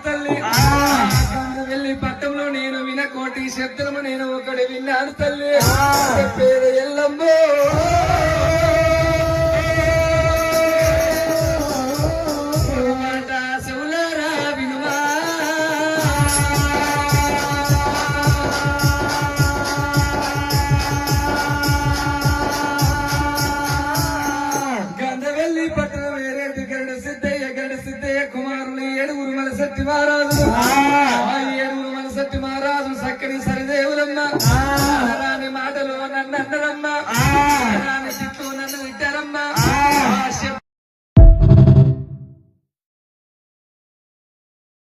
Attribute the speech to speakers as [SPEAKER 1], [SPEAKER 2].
[SPEAKER 1] తల్లి వెళ్ళి పట్టంలో నేను విన కోటి శబ్దము నేను ఒకటి విన్నాను తల్లి పేరు ఎల్లమ్మో మహారాజు ఏడుగురు మనసట్టి మహారాజు సక్కని సరిదేవులమ్మ రాని మాటలు నన్ను అన్నదమ్మ